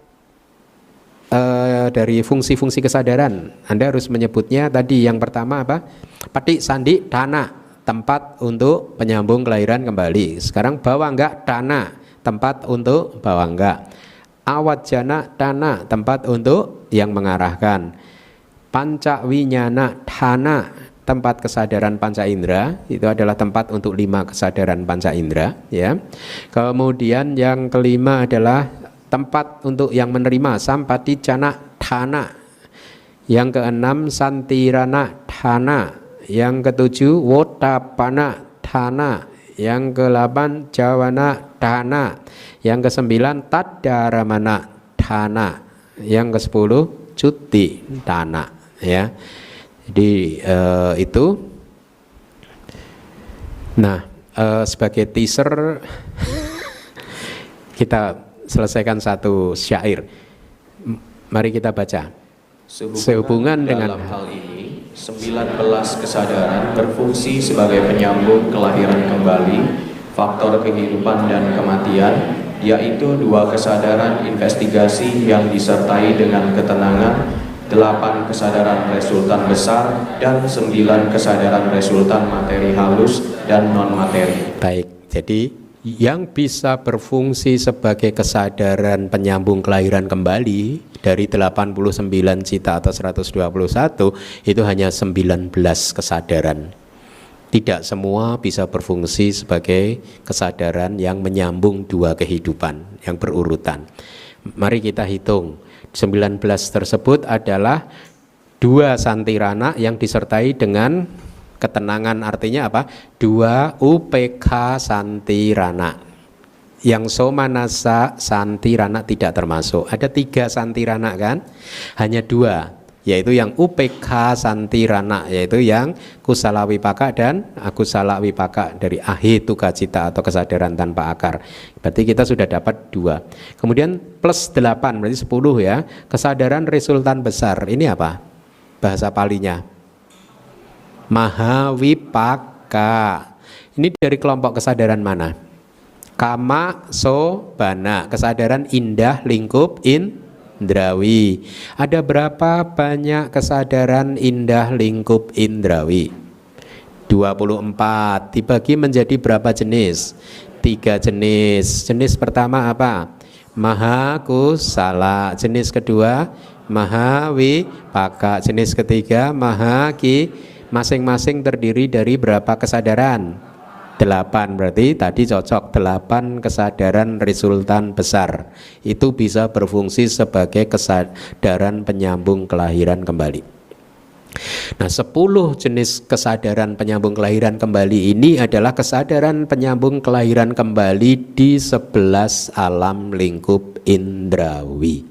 dari fungsi-fungsi kesadaran. Anda harus menyebutnya tadi. Yang pertama apa? Patik sandi dhana, tempat untuk penyambung kelahiran kembali. Sekarang bawangga dhana, tempat untuk bawangga. Awajana dhana, tempat untuk yang mengarahkan. Pancawinyana dhana, tempat kesadaran panca indera, itu adalah tempat untuk 5 kesadaran panca indera ya. Kemudian yang kelima adalah tempat untuk yang menerima, sampaticana dhana. Yang keenam santirana dhana. Yang ketujuh wotapana dhana. Yang ke-8 jawana dhana. Yang ke-9 taddaramana dhana. Yang ke-10 cuti dhana ya. Jadi itu. Nah, sebagai teaser kita selesaikan satu syair. Mari kita baca. Sehubungan dengan dalam hal ini 19 kesadaran berfungsi sebagai penyambung kelahiran kembali, faktor kehidupan dan kematian, yaitu 2 kesadaran investigasi yang disertai dengan ketenangan, 8 kesadaran resultan besar, dan 9 kesadaran resultan materi halus dan non-materi. Baik, jadi yang bisa berfungsi sebagai kesadaran penyambung kelahiran kembali dari 89 cita atau 121 itu hanya 19 kesadaran. Tidak semua bisa berfungsi sebagai kesadaran yang menyambung 2 kehidupan yang berurutan. Mari kita hitung. 19 tersebut adalah 2 santirana yang disertai dengan ketenangan, artinya apa? 2 UPK santirana. Yang somanasa santirana tidak termasuk. Ada 3 santirana kan? Hanya 2. yaitu yang UPK Santirana, yaitu yang kusala wipaka dan akusala wipaka dari ahituka cita atau kesadaran tanpa akar. Berarti kita sudah dapat 2. Kemudian plus 8 berarti 10 ya. Kesadaran resultan besar. Ini apa? Bahasa palinya Mahawipaka. Ini dari kelompok kesadaran mana? Kama Sobana, kesadaran indah lingkup indrawi. Ada berapa banyak kesadaran indah lingkup indrawi? 24. Dibagi menjadi berapa jenis? 3 jenis. Jenis pertama apa? Mahakusala. Jenis kedua Mahawipaka. Jenis ketiga Mahaki. Masing-masing terdiri dari berapa kesadaran? 8. Berarti tadi cocok 8 kesadaran resultan besar. Itu bisa berfungsi sebagai kesadaran penyambung kelahiran kembali. Nah, 10 jenis kesadaran penyambung kelahiran kembali ini adalah kesadaran penyambung kelahiran kembali di 11 alam lingkup indrawi.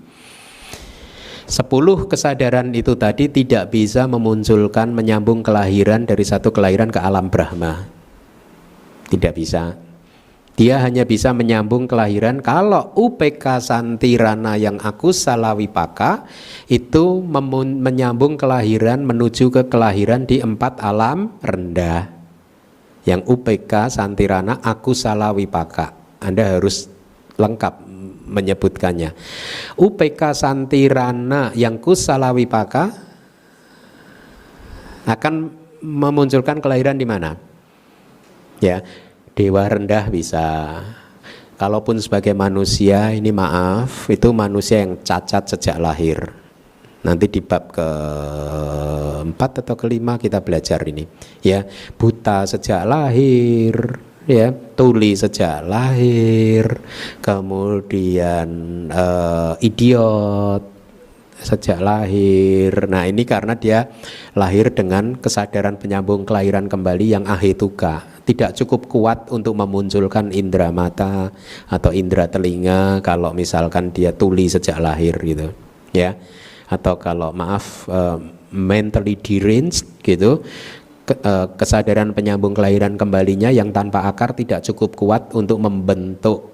10 kesadaran itu tadi tidak bisa memunculkan menyambung kelahiran dari satu kelahiran ke alam Brahma. Tidak bisa. Dia hanya bisa menyambung kelahiran kalau UPK Santirana yang akusala wipaka itu menyambung kelahiran menuju ke kelahiran di 4 alam rendah. Yang UPK Santirana akusala wipaka. Anda harus lengkap menyebutkannya. UPK Santirana yang kusala wipaka akan memunculkan kelahiran di mana? Ya, dewa rendah bisa. Kalaupun sebagai manusia, ini maaf, itu manusia yang cacat sejak lahir. Nanti di bab ke-4 atau ke-5 kita belajar ini. Ya, buta sejak lahir, ya, tuli sejak lahir, kemudian idiot sejak lahir. Nah, ini karena dia lahir dengan kesadaran penyambung kelahiran kembali yang ahituka, tidak cukup kuat untuk memunculkan indera mata atau indera telinga kalau misalkan dia tuli sejak lahir gitu, ya. Atau kalau mentally deranged gitu, kesadaran penyambung kelahiran kembalinya yang tanpa akar tidak cukup kuat untuk membentuk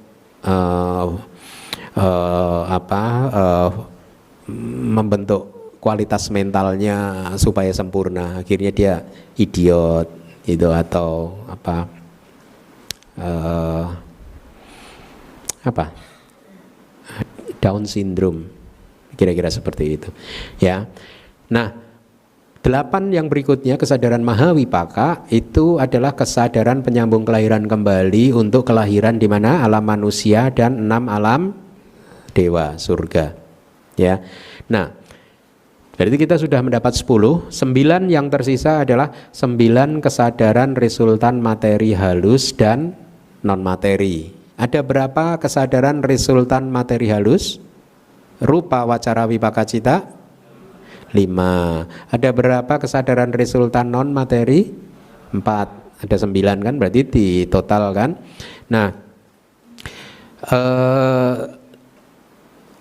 membentuk kualitas mentalnya supaya sempurna. Akhirnya dia idiot itu atau Down syndrome, kira-kira seperti itu, ya. Nah, 8 yang berikutnya kesadaran mahawipaka itu adalah kesadaran penyambung kelahiran kembali untuk kelahiran di mana? Alam manusia dan 6 alam dewa surga, ya. Nah, berarti kita sudah mendapat 10. 9 yang tersisa adalah 9 kesadaran resultan materi halus dan non materi. Ada berapa kesadaran resultan materi halus? Rupa wacara wipaka cita 5. Ada berapa kesadaran resultan non materi? 4. Ada 9 kan, berarti di total kan. Nah,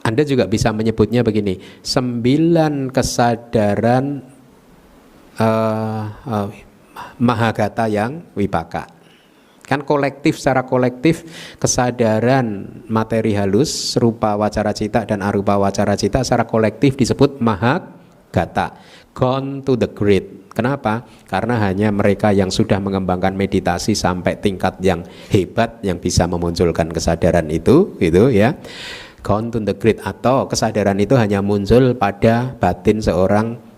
Anda juga bisa menyebutnya begini, 9 kesadaran mahagata yang wipaka. Kan kolektif, secara kolektif kesadaran materi halus, rupa wacara cita dan arupa wacara cita secara kolektif disebut mahagata, gone to the great. Kenapa? Karena hanya mereka yang sudah mengembangkan meditasi sampai tingkat yang hebat yang bisa memunculkan kesadaran itu, gitu ya. Gone to the great, atau kesadaran itu hanya muncul pada batin seorang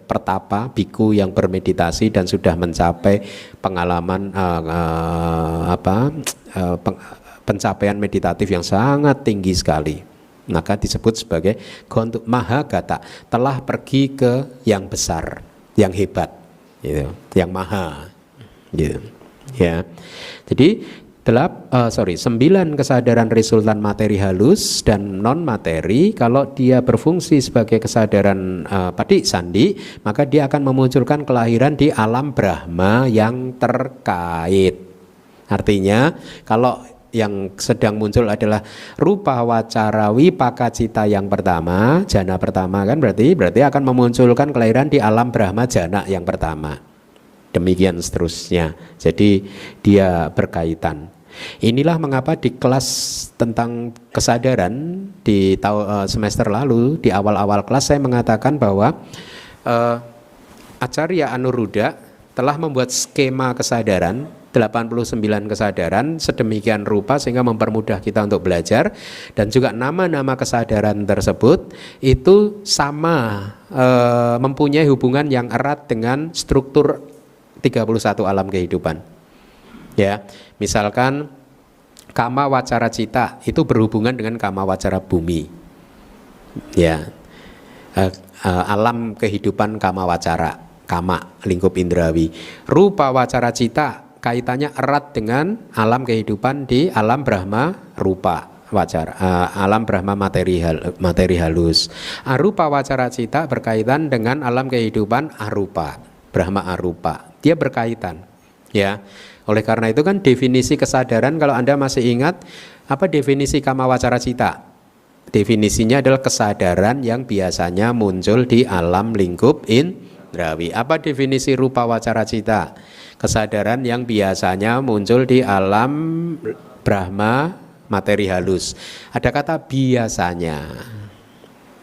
pertapa biku yang bermeditasi dan sudah mencapai pengalaman pencapaian meditatif yang sangat tinggi sekali. Maka disebut sebagai gone to mahagata, telah pergi ke yang besar, yang hebat, gitu, yang maha, gitu, ya. Jadi 9 kesadaran resultan materi halus dan non materi, kalau dia berfungsi sebagai kesadaran padik sandi, maka dia akan memunculkan kelahiran di alam Brahma yang terkait. Artinya kalau yang sedang muncul adalah rupa wacara wipaka cita yang pertama, jana pertama kan berarti akan memunculkan kelahiran di alam Brahma jana yang pertama. Demikian seterusnya. Jadi dia berkaitan. Inilah mengapa di kelas tentang kesadaran di semester lalu, di awal-awal kelas saya mengatakan bahwa Acarya Anuruddha telah membuat skema kesadaran 89 kesadaran sedemikian rupa sehingga mempermudah kita untuk belajar, dan juga nama-nama kesadaran tersebut itu sama mempunyai hubungan yang erat dengan struktur 31 alam kehidupan. Ya, misalkan kama wacara cita itu berhubungan dengan kama wacara bumi. Ya. Alam kehidupan kama wacara, kama lingkup indrawi. Rupa wacara cita kaitannya erat dengan alam kehidupan di alam Brahma rupa wacara, alam Brahma materi halus. Arupa wacara cita berkaitan dengan alam kehidupan arupa, Brahma arupa. Dia berkaitan, ya. Oleh karena itu kan definisi kesadaran, kalau Anda masih ingat apa definisi kama wacara cita? Definisinya adalah kesadaran yang biasanya muncul di alam lingkup indrawi. Apa definisi rupa wacara cita? Kesadaran yang biasanya muncul di alam Brahma materi halus. Ada kata biasanya.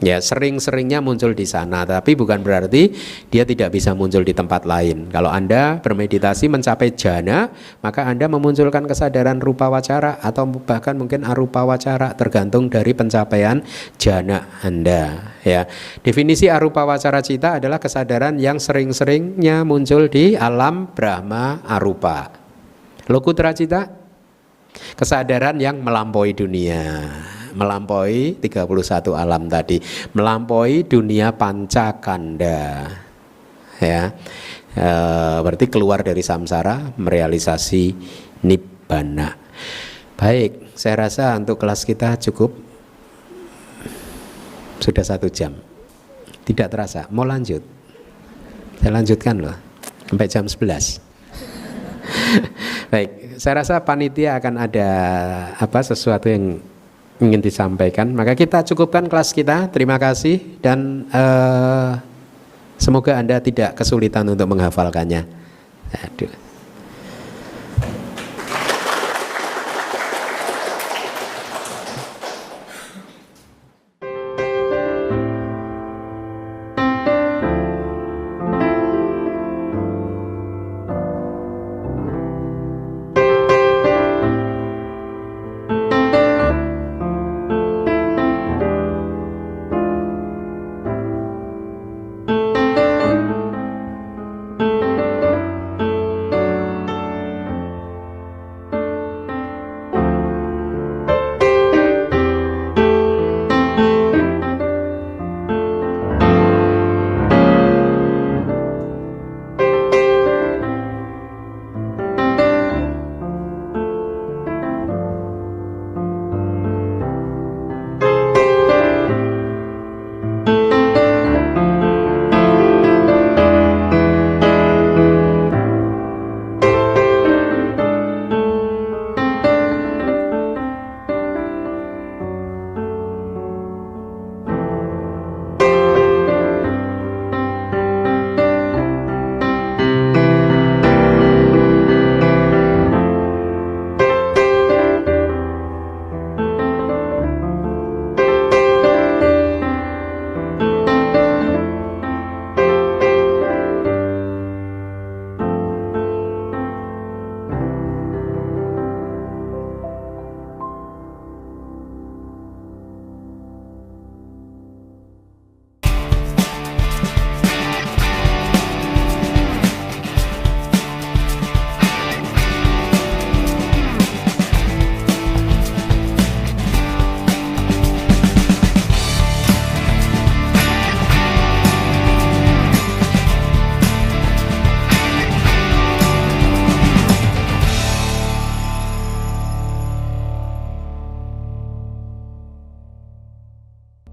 Ya, sering-seringnya muncul di sana, tapi bukan berarti dia tidak bisa muncul di tempat lain. Kalau Anda bermeditasi mencapai jana, maka Anda memunculkan kesadaran rupa wacara atau bahkan mungkin arupa wacara, tergantung dari pencapaian jana Anda. Ya, definisi arupa wacara cita adalah kesadaran yang sering-seringnya muncul di alam Brahma arupa. Lokutra cita, kesadaran yang melampaui dunia, melampaui 31 alam tadi, melampaui dunia pancakanda, ya, berarti keluar dari samsara, merealisasi nibbana. Baik, saya rasa untuk kelas kita cukup, sudah 1 jam, tidak terasa. Mau lanjut? Saya lanjutkan loh, sampai jam 11. Baik, saya rasa panitia akan ada sesuatu yang ingin disampaikan, maka kita cukupkan kelas kita. Terima kasih dan semoga Anda tidak kesulitan untuk menghafalkannya. Aduh.